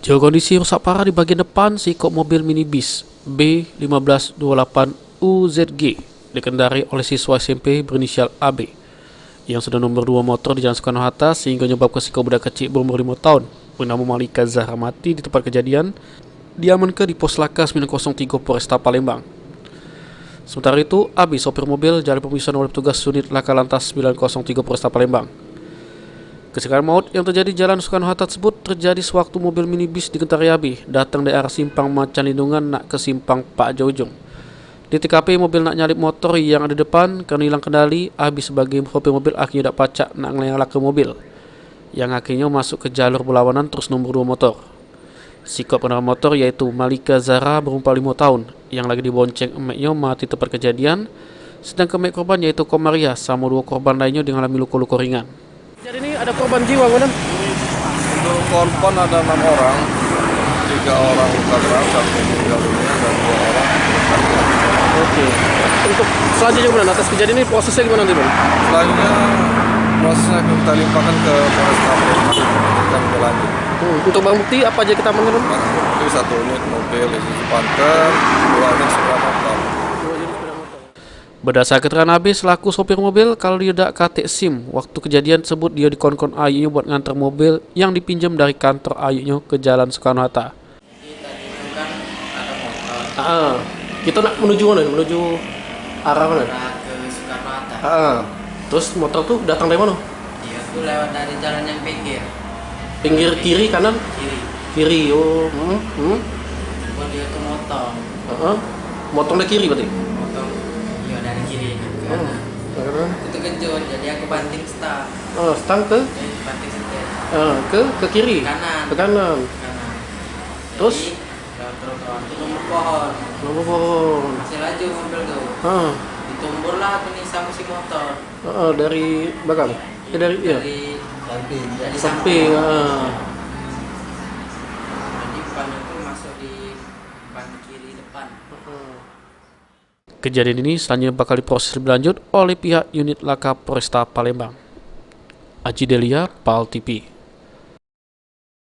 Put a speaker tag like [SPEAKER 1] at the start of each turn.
[SPEAKER 1] Jauh kondisi rusak parah di bagian depan sikop mobil minibus B1528UZG dikendari oleh siswa SMP berinisial AB yang sedang nomor 2 motor di Jalan Soekarno-Hatta sehingga menyebabkan sikop budak kecil berumur 5 tahun bernama Malika Zahra mati di tempat kejadian, diamankan di Pos Laka 903 Polresta Palembang. Sementara itu, AB sopir mobil jalani pemeriksaan oleh petugas unit Laka Lantas 903 Polresta Palembang. Kecelakaan maut yang terjadi di Jalan Soekarno-Hatta tersebut terjadi sewaktu mobil minibus dikendari AB datang dari arah simpang Macan Lindungan nak ke simpang Pak Jaujung. Di TKP mobil nak nyalip motor yang ada di depan karena hilang kendali. AB sebagai sopir mobil akhirnya tak pacak nak ngelayang ke mobil yang akhirnya masuk ke jalur berlawanan terus nomor 2 motor. Sikap pengendara motor yaitu Malika Zahra berumur 5 tahun yang lagi dibonceng emeknya mati tempat kejadian, sedangkan emek korban yaitu Komaria sama 2 korban lainnya mengalami luka-luka ringan. Jadi ini ada korban jiwa, Komandan?
[SPEAKER 2] Untuk korban ada 6 orang, 3 orang luka berat, 1 meninggal dunia dan 2 orang luka ringan.
[SPEAKER 1] Oke. Untuk selanjutnya Komandan, atas kejadian ini prosesnya gimana nanti, Bang?
[SPEAKER 2] Selanjutnya prosesnya kita limpahkan ke Polresta Palembang dan berlanjut.
[SPEAKER 1] Untuk barang bukti apa aja kita amankan?
[SPEAKER 2] Barang bukti 1 unit mobil Isuzu Panther, 2 unit sepeda motor.
[SPEAKER 1] Berdasarkan keterangan AB selaku sopir mobil, kalau dia tidak KT SIM, waktu kejadian tersebut dia dikon-kon ayahnya buat ngantar mobil yang dipinjam dari kantor ayahnya ke Jalan Soekarno-Hatta. Kita nak menuju mana? Menuju arah mana?
[SPEAKER 3] Ke Soekarno-Hatta.
[SPEAKER 1] Terus motor tuh datang dari mana?
[SPEAKER 3] Dia tuh lewat dari jalan yang pinggir.
[SPEAKER 1] Pinggir kiri, kanan?
[SPEAKER 3] Kiri.
[SPEAKER 1] Kiri, oh.
[SPEAKER 3] Cuma dia tuh motor.
[SPEAKER 1] Motong dari kiri berarti?
[SPEAKER 3] Motor. Iya dari kiri ke kanan. Itu kejut, jadi aku banting stang.
[SPEAKER 1] Stang ke?
[SPEAKER 3] Banting setir.
[SPEAKER 1] Ke kiri?
[SPEAKER 3] Kanan.
[SPEAKER 1] Ke kanan.
[SPEAKER 3] Kanan.
[SPEAKER 1] Terus?
[SPEAKER 3] Lewat trotoar itu nomor pohon.
[SPEAKER 1] Nomor pohon.
[SPEAKER 3] Masih laju mobil tuh. Ditumbur lah aku nih sama si motor.
[SPEAKER 1] Dari belakang? Dari
[SPEAKER 3] samping.
[SPEAKER 1] samping.
[SPEAKER 3] Jadi ban itu masuk di ban kiri depan.
[SPEAKER 1] Kejadian ini selanjutnya bakal diproses lebih lanjut oleh pihak unit Laka Polresta Palembang. Aji Delia, PAL TV.